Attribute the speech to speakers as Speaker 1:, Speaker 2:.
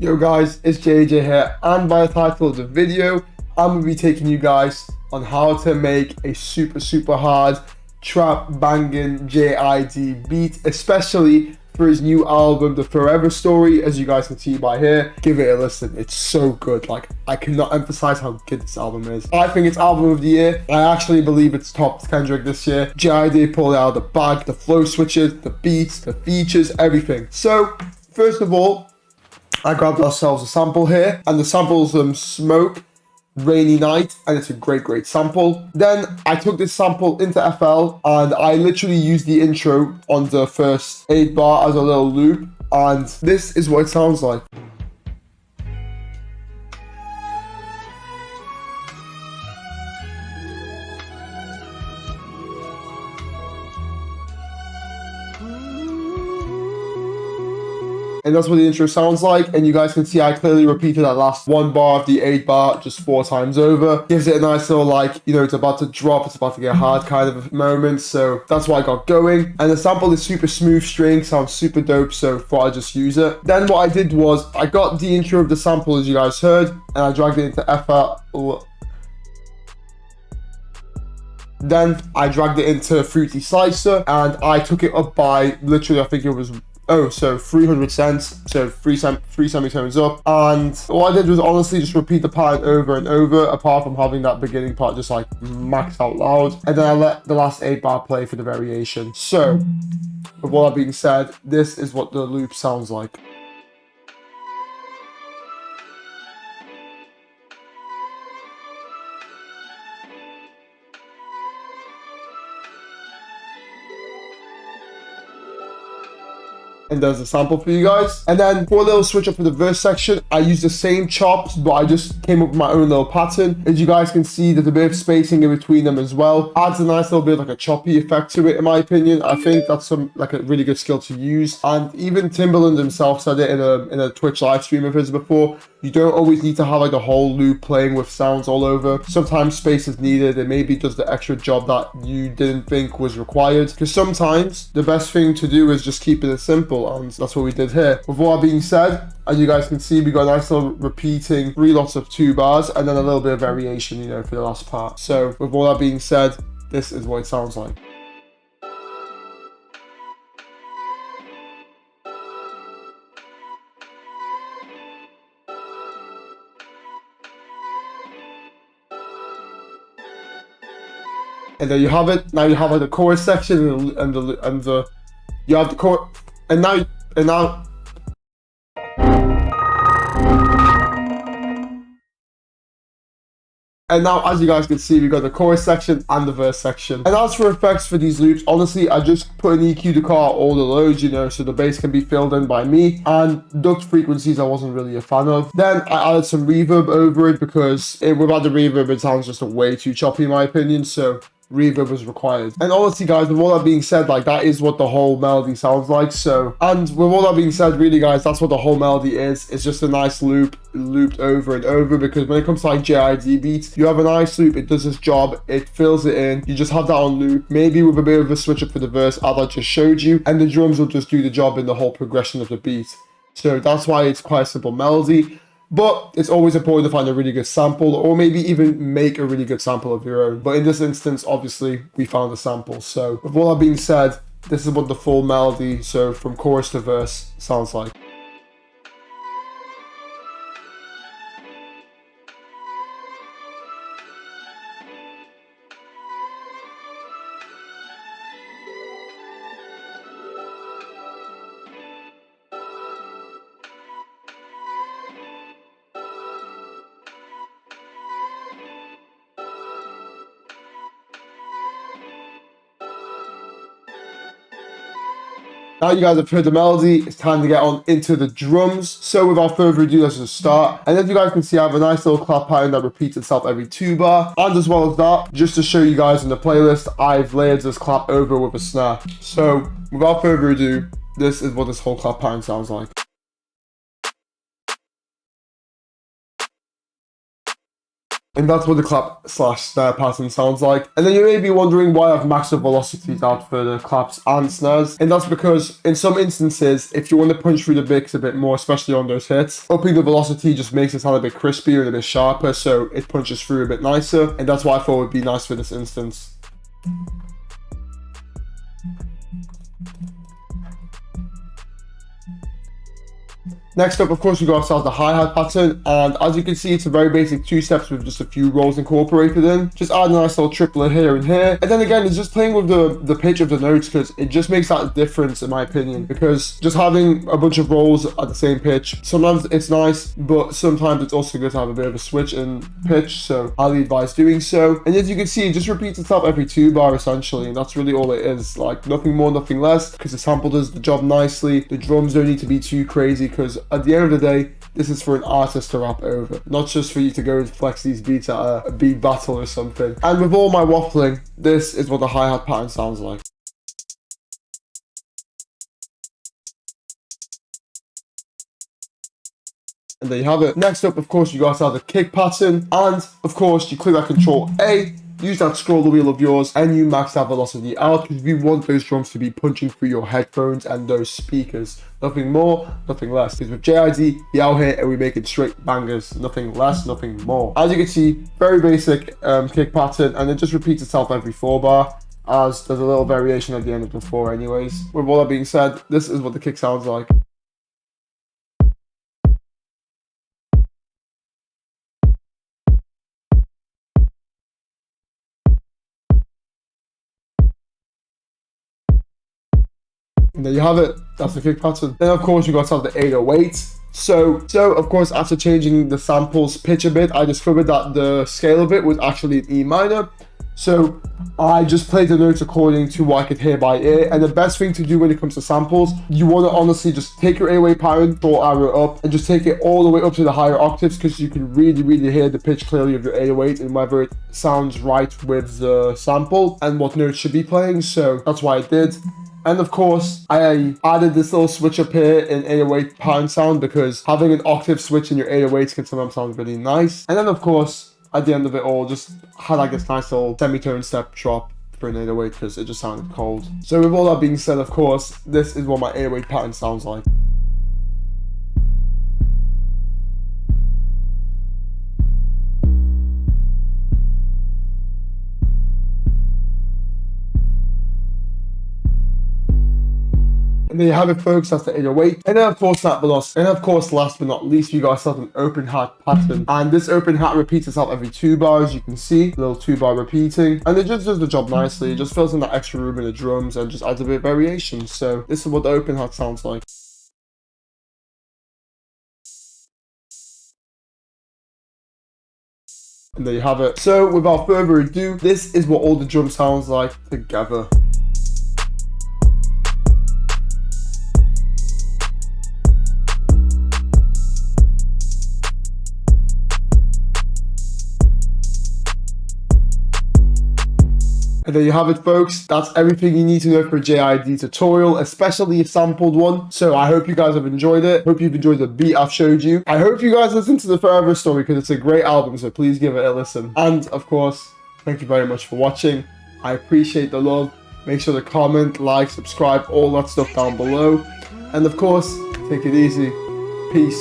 Speaker 1: Yo guys, it's JJ here, and by the title of the video, I'm going to be taking you guys on how to make a super hard trap banging JID beat, especially for his new album, The Forever Story. As you guys can see by here, give it a listen. It's so good. Like, I cannot emphasize how good this album is. I think it's album of the year. I actually believe it's top Kendrick this year. JID pulled out of the bag, the flow switches, the beats, the features, everything. So, first of all, I grabbed ourselves a sample here, and the sample's Smoke, Rainy Night, and it's a great sample. Then I took this sample into FL, and I literally used the intro on the first 8 bar as a little loop, and this is what it sounds like. And that's what the intro sounds like, and you guys can see I clearly repeated that last 1 bar of the 8 bar just 4 times over. Gives it a nice little, like, you know, it's about to drop, it's about to get hard kind of moment, so that's why I got going. And the sample is super smooth string, sounds super dope, so thought I'd just use it. Then what I did was, I got the intro of the sample as you guys heard, and I dragged it into FL. Then I dragged it into Fruity Slicer, and I took it up by literally, I think it was 300 cents, so three semitones up. And what I did was honestly just repeat the pattern over and over, apart from having that beginning part just like max out loud. And then I let the last 8 bar play for the variation. So, with all that being said, this is what the loop sounds like. And there's a sample for you guys. And then for a little switch up for the verse section, I used the same chops, but I just came up with my own little pattern. As you guys can see, there's a bit of spacing in between them as well. Adds a nice little bit of like a choppy effect to it, in my opinion. I think that's like a really good skill to use. And even Timbaland himself said it in a Twitch live stream of his before. You don't always need to have like the whole loop playing with sounds all over. Sometimes space is needed, and maybe does the extra job that you didn't think was required. Because sometimes the best thing to do is just keep it simple, and that's what we did here. With all that being said, as you guys can see, we got a nice little repeating 3 lots of 2 bars, and then a little bit of variation, you know, for the last part. So with all that being said, this is what it sounds like. And there you have it. Now you have like the chorus section and the you have the chorus, and now as you guys can see, we got the chorus section and the verse section. And as for effects for these loops, honestly, I just put an EQ to cut out all the lows, you know, so the bass can be filled in by me. And ducked frequencies I wasn't really a fan of. Then I added some reverb over it because without the reverb it sounds just way too choppy in my opinion, so reverb was required. And honestly guys, with all that being said, like, that is what the whole melody sounds like. So, and with all that being said, really guys, that's what the whole melody is. It's just a nice loop looped over and over, because when it comes to like JID beats, you have a nice loop, it does its job, it fills it in, you just have that on loop, maybe with a bit of a switch up for the verse as I just showed you, and the drums will just do the job in the whole progression of the beat. So that's why it's quite a simple melody. But it's always important to find a really good sample, or maybe even make a really good sample of your own. But in this instance, obviously, we found a sample. So with all that being said, this is what the full melody, so from chorus to verse, sounds like. Now you guys have heard the melody, it's time to get on into the drums. So without further ado, let's just start. And as you guys can see, I have a nice little clap pattern that repeats itself every 2 bar. And as well as that, just to show you guys in the playlist, I've layered this clap over with a snare. So without further ado, this is what this whole clap pattern sounds like. And that's what the clap slash snare pattern sounds like. And then you may be wondering why I've maxed the velocities out for the claps and snares. And that's because in some instances, if you want to punch through the mix a bit more, especially on those hits, upping the velocity just makes it sound a bit crispier and a bit sharper, so it punches through a bit nicer. And that's why I thought it would be nice for this instance. Next up, of course, we got ourselves the hi-hat pattern, and as you can see, it's a very basic 2 steps with just a few rolls incorporated in. Just add a nice little triplet here and here, and then again, it's just playing with the pitch of the notes, because it just makes that difference, in my opinion, because just having a bunch of rolls at the same pitch, sometimes it's nice, but sometimes it's also good to have a bit of a switch in pitch, so highly advise doing so. And as you can see, it just repeats itself every 2 bar, essentially, and that's really all it is, like nothing more, nothing less, because the sample does the job nicely. The drums don't need to be too crazy, because at the end of the day, this is for an artist to rap over, not just for you to go and flex these beats at a beat battle or something. And with all my waffling, this is what the hi-hat pattern sounds like. And there you have it. Next up, of course, you guys have the kick pattern, and of course, you click that Control A, use that scroller wheel of yours, and you max that velocity out, because we want those drums to be punching through your headphones and those speakers. Nothing more, nothing less. Because with JID, we out here and we make it straight bangers. Nothing less, nothing more. As you can see, very basic kick pattern, and it just repeats itself every 4 bar, as there's a little variation at the end of the 4 anyways. With all that being said, this is what the kick sounds like. And there you have it. That's the kick pattern. Then of course you got to have the 808. So of course, after changing the sample's pitch a bit, I discovered that the scale of it was actually in E minor. So I just played the notes according to what I could hear by ear. And the best thing to do when it comes to samples, you want to honestly just take your 808 pattern, short arrow up, and just take it all the way up to the higher octaves, because you can really hear the pitch clearly of your 808 and whether it sounds right with the sample and what notes should be playing. So that's why I did. And of course, I added this little switch up here in 808 pattern sound, because having an octave switch in your 808s can sometimes sound really nice. And then of course, at the end of it all, just had like this nice little semitone step drop for an 808, because it just sounded cold. So with all that being said, of course, this is what my 808 pattern sounds like. And there you have it, folks. That's the 808. And then of course that velocity. And of course, last but not least, you guys have an open hat pattern. And this open hat repeats itself every 2 bars. You can see little 2 bar repeating, and it just does the job nicely. It just fills in that extra room in the drums and just adds a bit of variation. So this is what the open hat sounds like. And there you have it. So without further ado, this is what all the drum sounds like together. And there you have it, folks. That's everything you need to know for a JID tutorial, especially a sampled one. So I hope you guys have enjoyed it. Hope you've enjoyed the beat I've showed you. I hope you guys listen to the Forever Story, because it's a great album, so please give it a listen. And of course, thank you very much for watching. I appreciate the love. Make sure to comment, like, subscribe, all that stuff down below. And of course, take it easy. Peace.